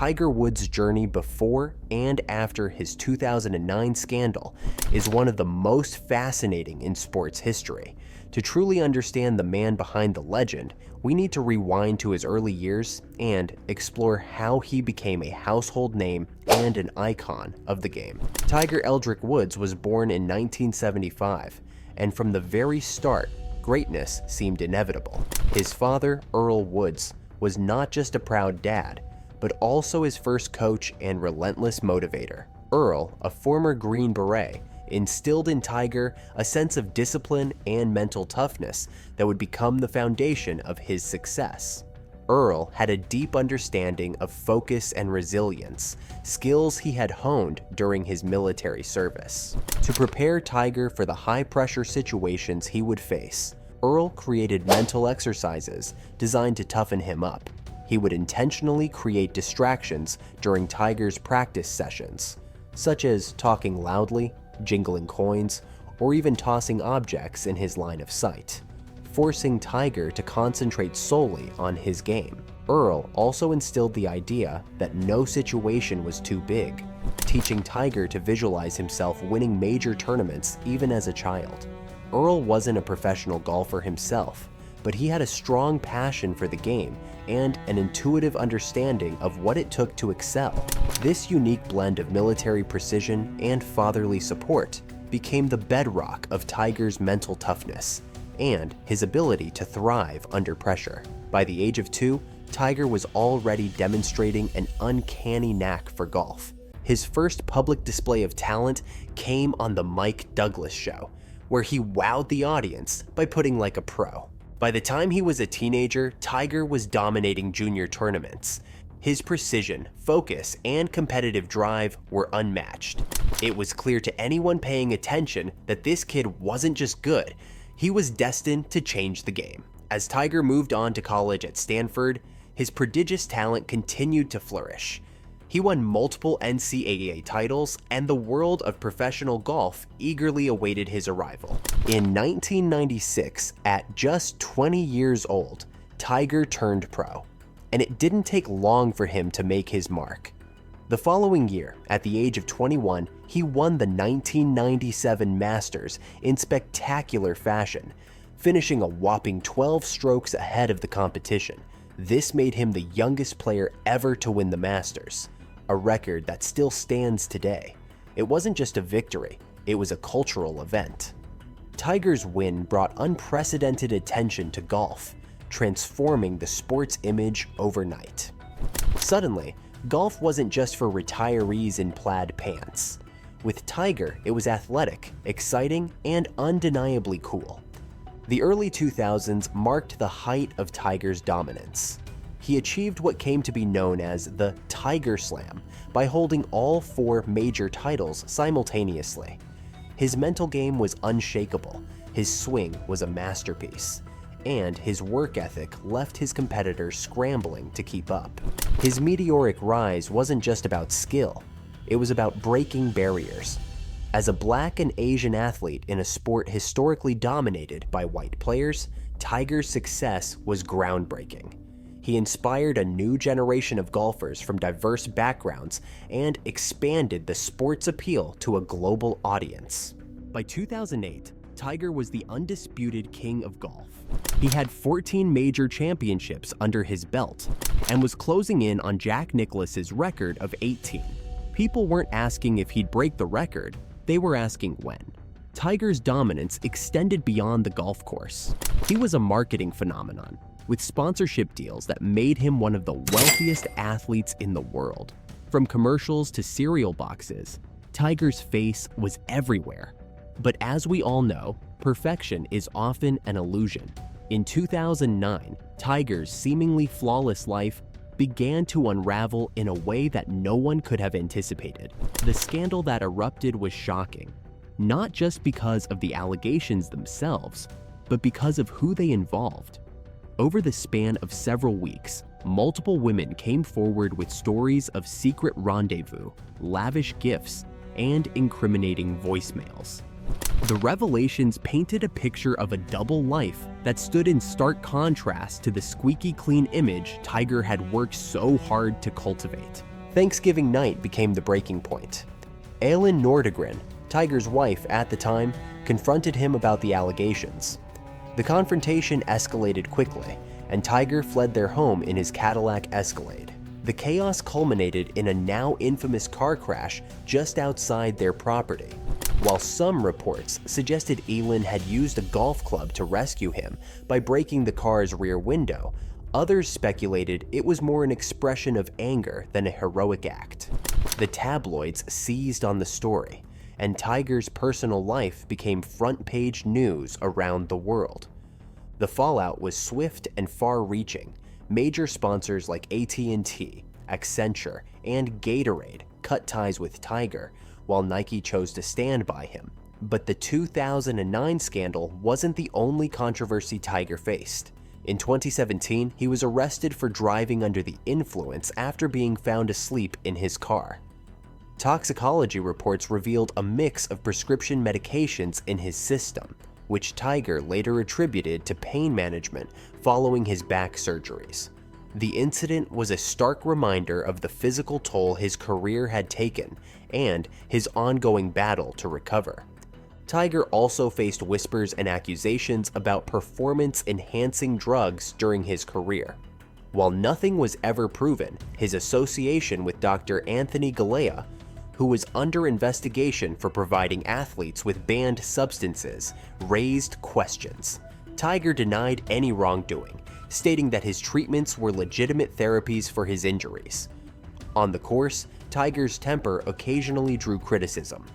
Tiger Woods' journey before and after his 2009 scandal is one of the most fascinating in sports history. To truly understand the man behind the legend, we need to rewind to his early years and explore how he became a household name and an icon of the game. Tiger Eldrick Woods was born in 1975, and from the very start, greatness seemed inevitable. His father, Earl Woods, was not just a proud dad, but also his first coach and relentless motivator. Earl, a former Green Beret, instilled in Tiger a sense of discipline and mental toughness that would become the foundation of his success. Earl had a deep understanding of focus and resilience, skills he had honed during his military service. To prepare Tiger for the high-pressure situations he would face, Earl created mental exercises designed to toughen him up. He would intentionally create distractions during Tiger's practice sessions, such as talking loudly, jingling coins, or even tossing objects in his line of sight, forcing Tiger to concentrate solely on his game. Earl also instilled the idea that no situation was too big, teaching Tiger to visualize himself winning major tournaments even as a child. Earl wasn't a professional golfer himself, but he had a strong passion for the game and an intuitive understanding of what it took to excel. This unique blend of military precision and fatherly support became the bedrock of Tiger's mental toughness and his ability to thrive under pressure. By the age of 2, Tiger was already demonstrating an uncanny knack for golf. His first public display of talent came on the Mike Douglas show, where he wowed the audience by putting like a pro. By the time he was a teenager, Tiger was dominating junior tournaments. His precision, focus, and competitive drive were unmatched. It was clear to anyone paying attention that this kid wasn't just good, he was destined to change the game. As Tiger moved on to college at Stanford, his prodigious talent continued to flourish. He won multiple NCAA titles, and the world of professional golf eagerly awaited his arrival. In 1996, at just 20 years old, Tiger turned pro, and it didn't take long for him to make his mark. The following year, at the age of 21, he won the 1997 Masters in spectacular fashion, finishing a whopping 12 strokes ahead of the competition. This made him the youngest player ever to win the Masters, a record that still stands today. It wasn't just a victory, it was a cultural event. Tiger's win brought unprecedented attention to golf, transforming the sport's image overnight. Suddenly, golf wasn't just for retirees in plaid pants. With Tiger, it was athletic, exciting, and undeniably cool. The early 2000s marked the height of Tiger's dominance. He achieved what came to be known as the Tiger Slam by holding all 4 major titles simultaneously. His mental game was unshakable, his swing was a masterpiece, and his work ethic left his competitors scrambling to keep up. His meteoric rise wasn't just about skill, it was about breaking barriers. As a Black and Asian athlete in a sport historically dominated by white players, Tiger's success was groundbreaking. He inspired a new generation of golfers from diverse backgrounds and expanded the sport's appeal to a global audience. By 2008, Tiger was the undisputed king of golf. He had 14 major championships under his belt and was closing in on Jack Nicklaus's record of 18. People weren't asking if he'd break the record, they were asking when. Tiger's dominance extended beyond the golf course. He was a marketing phenomenon, with sponsorship deals that made him one of the wealthiest athletes in the world. From commercials to cereal boxes, Tiger's face was everywhere. But as we all know, perfection is often an illusion. In 2009, Tiger's seemingly flawless life began to unravel in a way that no one could have anticipated. The scandal that erupted was shocking, not just because of the allegations themselves, but because of who they involved. Over the span of several weeks, multiple women came forward with stories of secret rendezvous, lavish gifts, and incriminating voicemails. The revelations painted a picture of a double life that stood in stark contrast to the squeaky clean image Tiger had worked so hard to cultivate. Thanksgiving night became the breaking point. Elin Nordegren, Tiger's wife at the time, confronted him about the allegations. The confrontation escalated quickly, and Tiger fled their home in his Cadillac Escalade. The chaos culminated in a now infamous car crash just outside their property. While some reports suggested Elin had used a golf club to rescue him by breaking the car's rear window, others speculated it was more an expression of anger than a heroic act. The tabloids seized on the story, and Tiger's personal life became front-page news around the world. The fallout was swift and far-reaching. Major sponsors like AT&T, Accenture, and Gatorade cut ties with Tiger, while Nike chose to stand by him. But the 2009 scandal wasn't the only controversy Tiger faced. In 2017, he was arrested for driving under the influence after being found asleep in his car. Toxicology reports revealed a mix of prescription medications in his system, which Tiger later attributed to pain management following his back surgeries. The incident was a stark reminder of the physical toll his career had taken and his ongoing battle to recover. Tiger also faced whispers and accusations about performance-enhancing drugs during his career. While nothing was ever proven, his association with Dr. Anthony Galea, who was under investigation for providing athletes with banned substances, raised questions. Tiger denied any wrongdoing, stating that his treatments were legitimate therapies for his injuries. On the course, Tiger's temper occasionally drew criticism.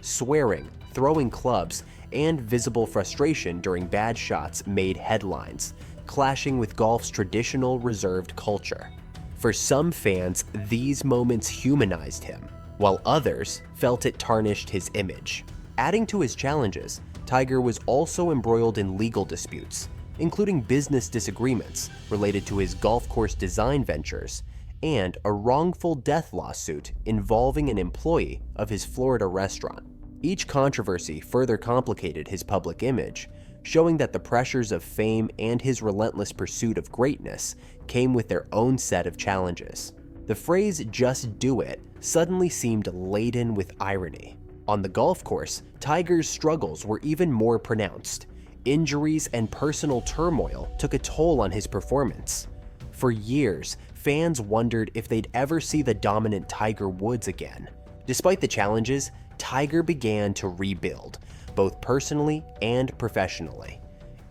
Swearing, throwing clubs, and visible frustration during bad shots made headlines, clashing with golf's traditional reserved culture. For some fans, these moments humanized him, while others felt it tarnished his image. Adding to his challenges, Tiger was also embroiled in legal disputes, including business disagreements related to his golf course design ventures and a wrongful death lawsuit involving an employee of his Florida restaurant. Each controversy further complicated his public image, showing that the pressures of fame and his relentless pursuit of greatness came with their own set of challenges. The phrase "just do it" suddenly seemed laden with irony. On the golf course, Tiger's struggles were even more pronounced. Injuries and personal turmoil took a toll on his performance. For years, fans wondered if they'd ever see the dominant Tiger Woods again. Despite the challenges, Tiger began to rebuild, both personally and professionally.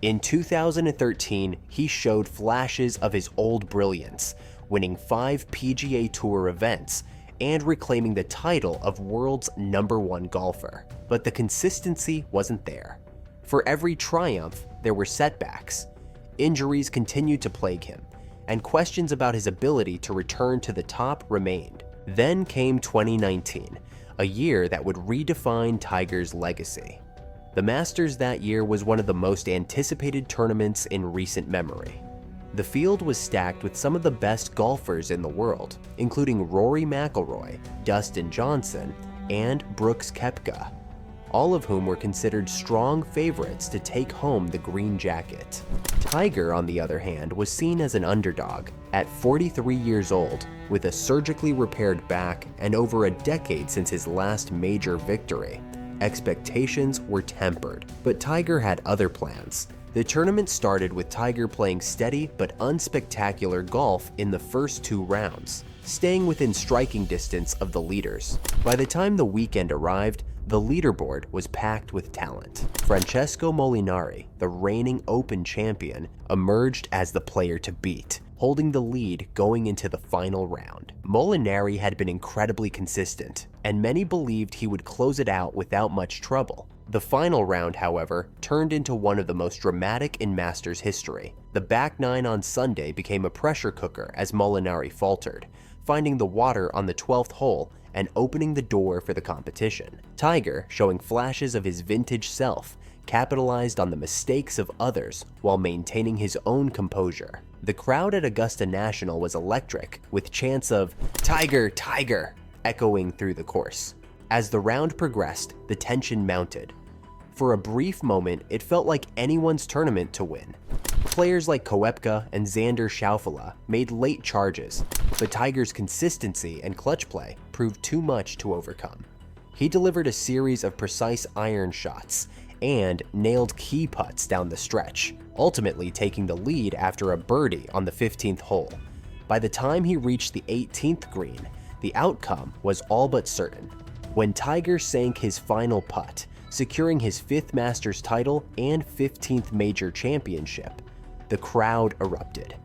In 2013, he showed flashes of his old brilliance, winning 5 PGA Tour events and reclaiming the title of world's #1 golfer. But the consistency wasn't there. For every triumph, there were setbacks. Injuries continued to plague him, and questions about his ability to return to the top remained. Then came 2019, a year that would redefine Tiger's legacy. The Masters that year was one of the most anticipated tournaments in recent memory. The field was stacked with some of the best golfers in the world, including Rory McIlroy, Dustin Johnson, and Brooks Koepka, all of whom were considered strong favorites to take home the green jacket. Tiger, on the other hand, was seen as an underdog. At 43 years old, with a surgically repaired back and over a decade since his last major victory, expectations were tempered. But Tiger had other plans. The tournament started with Tiger playing steady but unspectacular golf in the first 2 rounds, staying within striking distance of the leaders. By the time the weekend arrived, the leaderboard was packed with talent. Francesco Molinari, the reigning Open champion, emerged as the player to beat, holding the lead going into the final round. Molinari had been incredibly consistent, and many believed he would close it out without much trouble. The final round, however, turned into one of the most dramatic in Masters history. The back 9 on Sunday became a pressure cooker as Molinari faltered, finding the water on the 12th hole and opening the door for the competition. Tiger, showing flashes of his vintage self, capitalized on the mistakes of others while maintaining his own composure. The crowd at Augusta National was electric, with chants of "Tiger, Tiger" echoing through the course. As the round progressed, the tension mounted. For a brief moment, it felt like anyone's tournament to win. Players like Koepka and Xander Schauffele made late charges, but Tiger's consistency and clutch play proved too much to overcome. He delivered a series of precise iron shots and nailed key putts down the stretch, ultimately taking the lead after a birdie on the 15th hole. By the time he reached the 18th green, the outcome was all but certain. When Tiger sank his final putt, securing his 5th Masters title and 15th major championship, the crowd erupted.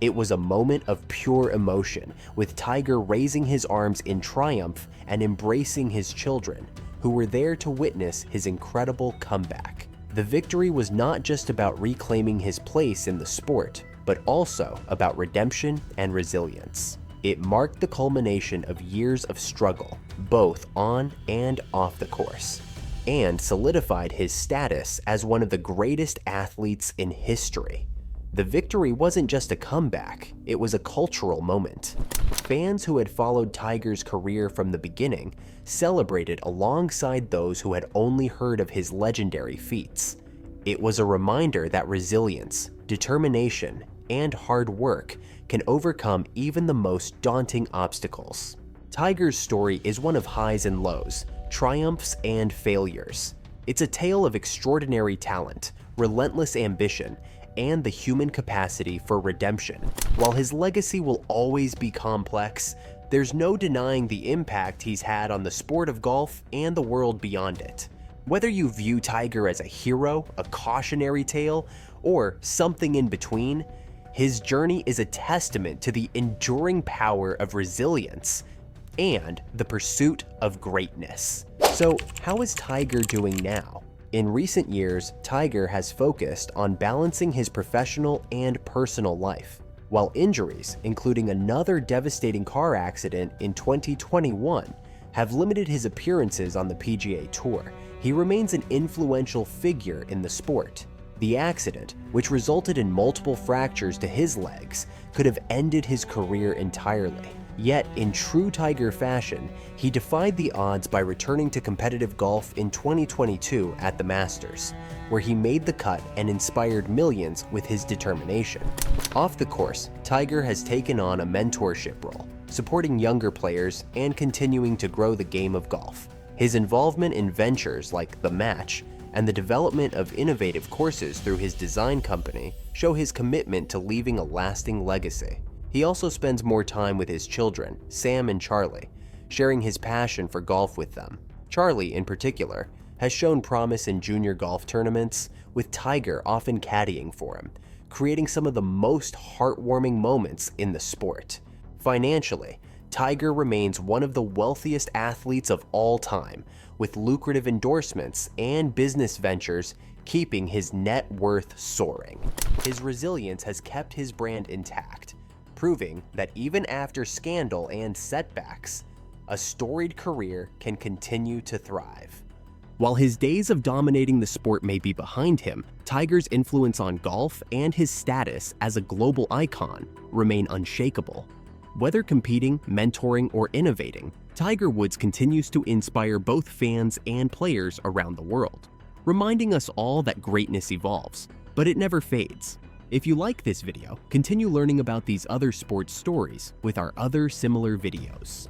It was a moment of pure emotion, with Tiger raising his arms in triumph and embracing his children, who were there to witness his incredible comeback. The victory was not just about reclaiming his place in the sport, but also about redemption and resilience. It marked the culmination of years of struggle, both on and off the course, and solidified his status as one of the greatest athletes in history. The victory wasn't just a comeback, it was a cultural moment. Fans who had followed Tiger's career from the beginning celebrated alongside those who had only heard of his legendary feats. It was a reminder that resilience, determination, and hard work can overcome even the most daunting obstacles. Tiger's story is one of highs and lows, triumphs and failures. It's a tale of extraordinary talent, relentless ambition, and the human capacity for redemption. While his legacy will always be complex, there's no denying the impact he's had on the sport of golf and the world beyond it. Whether you view Tiger as a hero, a cautionary tale, or something in between, his journey is a testament to the enduring power of resilience and the pursuit of greatness. So, how is Tiger doing now? In recent years, Tiger has focused on balancing his professional and personal life. While injuries, including another devastating car accident in 2021, have limited his appearances on the PGA Tour, he remains an influential figure in the sport. The accident, which resulted in multiple fractures to his legs, could have ended his career entirely. Yet, in true Tiger fashion, he defied the odds by returning to competitive golf in 2022 at the Masters, where he made the cut and inspired millions with his determination. Off the course, Tiger has taken on a mentorship role, supporting younger players and continuing to grow the game of golf. His involvement in ventures like The Match and the development of innovative courses through his design company show his commitment to leaving a lasting legacy. He also spends more time with his children, Sam and Charlie, sharing his passion for golf with them. Charlie, in particular, has shown promise in junior golf tournaments, with Tiger often caddying for him, creating some of the most heartwarming moments in the sport. Financially, Tiger remains one of the wealthiest athletes of all time, with lucrative endorsements and business ventures keeping his net worth soaring. His resilience has kept his brand intact, proving that even after scandal and setbacks, a storied career can continue to thrive. While his days of dominating the sport may be behind him, Tiger's influence on golf and his status as a global icon remain unshakable. Whether competing, mentoring, or innovating, Tiger Woods continues to inspire both fans and players around the world, reminding us all that greatness evolves, but it never fades. If you like this video, continue learning about these other sports stories with our other similar videos.